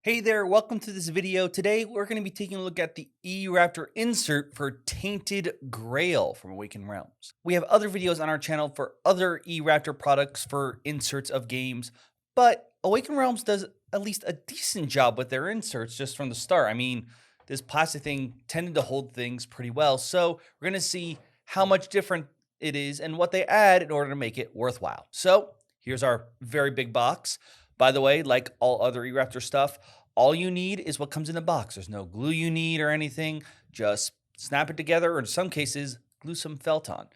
Hey there, welcome to this video. Today we're going to be taking a look at the eRaptor insert for Tainted Grail from Awakened Realms. We have other videos on our channel for other eRaptor products for inserts of games, but Awakened Realms does at least a decent job with their inserts just from the start. I mean, this plastic thing tended to hold things pretty well, so we're going to see how much different it is and what they add in order to make it worthwhile. So here's our very big box. By the way, like all other eRaptor stuff, all you need is what comes in the box. There's no glue you need or anything. Just snap it together, or in some cases, glue some felt on.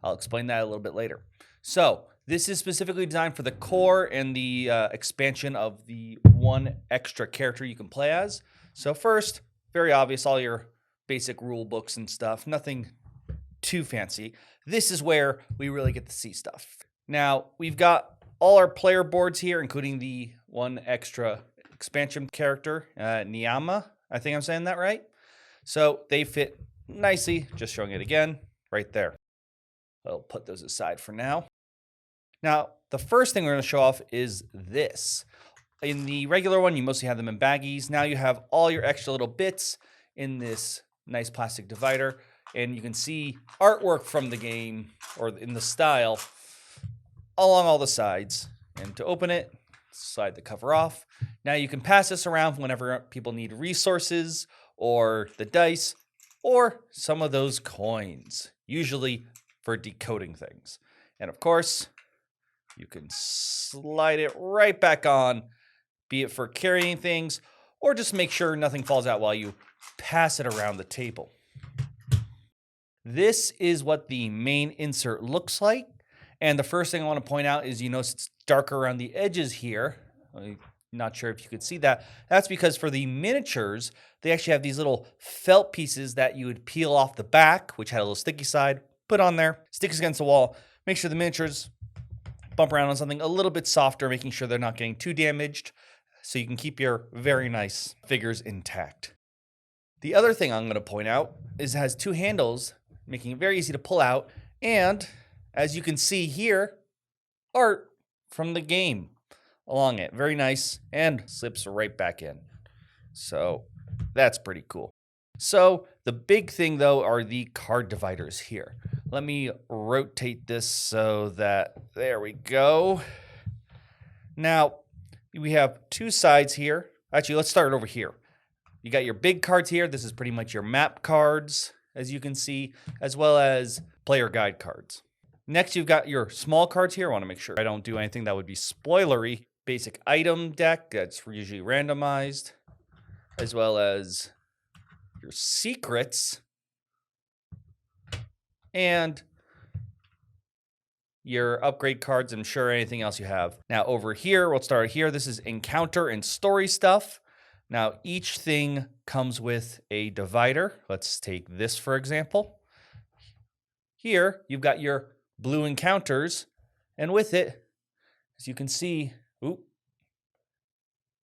I'll explain that a little bit later. So this is specifically designed for the core and the expansion of the one extra character you can play as. So first, very obvious, all your basic rule books and stuff. Nothing too fancy. This is where we really get to see stuff. Now, we've got all our player boards here, including the one extra expansion character, Niyama. I think I'm saying that right. So they fit nicely, just showing it again, right there. I'll put those aside for now. Now, the first thing we're going to show off is this. In the regular one, you mostly have them in baggies. Now you have all your extra little bits in this nice plastic divider, and you can see artwork from the game, or in the style, along all the sides. And to open it, slide the cover off. Now you can pass this around whenever people need resources or the dice or some of those coins, usually for decoding things. And of course, you can slide it right back on, be it for carrying things or just make sure nothing falls out while you pass it around the table. This is what the main insert looks like. And the first thing I want to point out is you notice it's darker around the edges here. I'm not sure if you could see that. That's because for the miniatures, they actually have these little felt pieces that you would peel off the back, which had a little sticky side, put on there, sticks against the wall, make sure the miniatures bump around on something a little bit softer, making sure they're not getting too damaged, so you can keep your very nice figures intact. The other thing I'm going to point out is it has two handles, making it very easy to pull out, and as you can see here, art from the game along it. Very nice, and slips right back in. So that's pretty cool. So the big thing, though, are the card dividers here. Let me rotate this so that, there we go. Now, we have two sides here. Actually, let's start over here. You got your big cards here. This is pretty much your map cards, as you can see, as well as player guide cards. Next, you've got your small cards here. I want to make sure I don't do anything that would be spoilery. Basic item deck that's usually randomized, as well as your secrets and your upgrade cards, I'm sure anything else you have. Now over here, we'll start here. This is encounter and story stuff. Now each thing comes with a divider. Let's take this for example. Here, you've got your blue encounters, and with it, as you can see,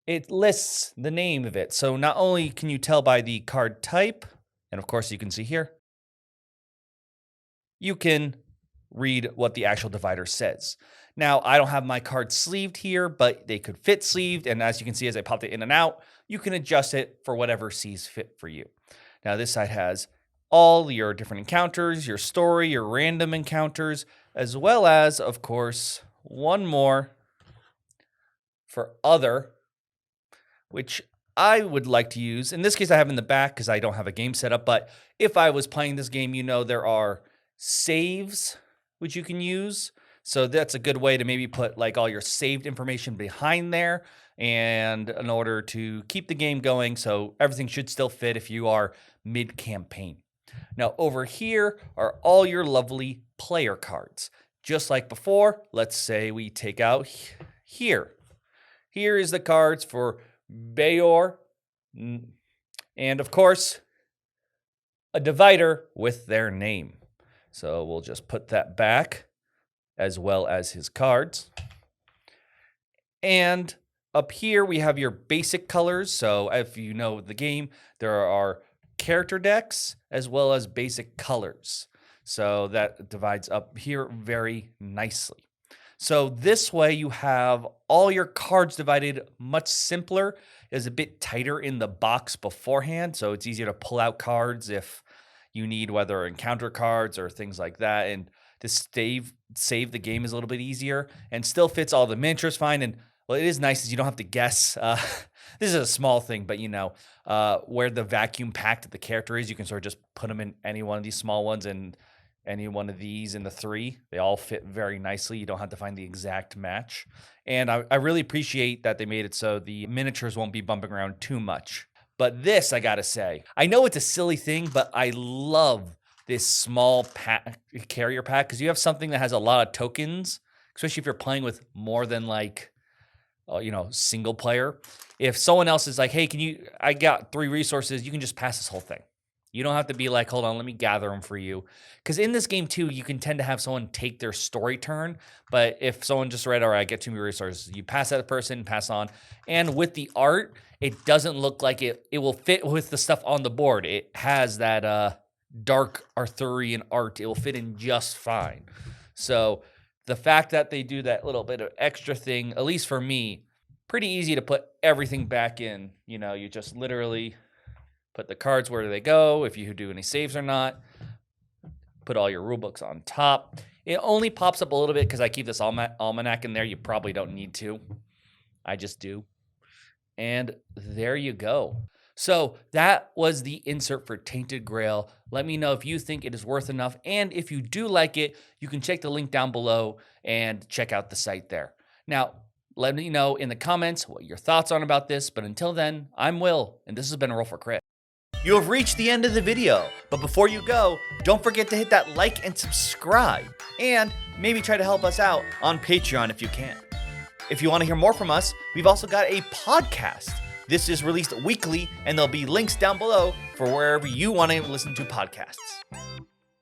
it lists the name of it. So not only can you tell by the card type, and of course you can see here, you can read what the actual divider says. Now, I don't have my cards sleeved here, but they could fit sleeved, and as you can see as I popped it in and out, you can adjust it for whatever sees fit for you. Now this side has all your different encounters, your story, your random encounters, as well as, of course, one more for other, which I would like to use. In this case, I have in the back because I don't have a game set up, but if I was playing this game, you know there are saves which you can use. So that's a good way to maybe put like all your saved information behind there, and in order to keep the game going, so everything should still fit if you are mid-campaign. Now over here are all your lovely player cards. Just like before, let's say we take out here. Here is the cards for Bayor, and of course, a divider with their name. So we'll just put that back, as well as his cards. And up here we have your basic colors. So if you know the game, there are character decks as well as basic colors. So that divides up here very nicely. So this way you have all your cards divided much simpler. It's a bit tighter in the box beforehand, so it's easier to pull out cards if you need, whether encounter cards or things like that. And to save the game is a little bit easier and still fits all the miniatures fine. And well, it is nice is you don't have to guess. This is a small thing, but where the vacuum packed the character is, you can sort of just put them in any one of these small ones, and any one of these in the three, they all fit very nicely. You don't have to find the exact match. And I really appreciate that they made it so the miniatures won't be bumping around too much. But this, I gotta say, I know it's a silly thing, but I love this small carrier pack, because you have something that has a lot of tokens, especially if you're playing with more than single player. If someone else is like, hey, I got 3 resources, you can just pass this whole thing. You don't have to be like, hold on, let me gather them for you. Because in this game too, you can tend to have someone take their story turn. But if someone just read, all right, I get 2 more resources, you pass that person, pass on. And with the art, it doesn't look like it will fit with the stuff on the board. It has that dark Arthurian art. It will fit in just fine. So the fact that they do that little bit of extra thing, at least for me, pretty easy to put everything back in. You just literally put the cards where they go, if you do any saves or not. Put all your rule books on top. It only pops up a little bit because I keep this almanac in there. You probably don't need to. I just do. And there you go. So that was the insert for Tainted Grail. Let me know if you think it is worth enough. And if you do like it, you can check the link down below and check out the site there. Now, let me know in the comments what your thoughts are about this. But until then, I'm Will, and this has been a Roll for Crit. You have reached the end of the video, but before you go, don't forget to hit that like and subscribe, and maybe try to help us out on Patreon if you can. If you want to hear more from us, we've also got a podcast. This is released weekly, and there'll be links down below for wherever you want to listen to podcasts.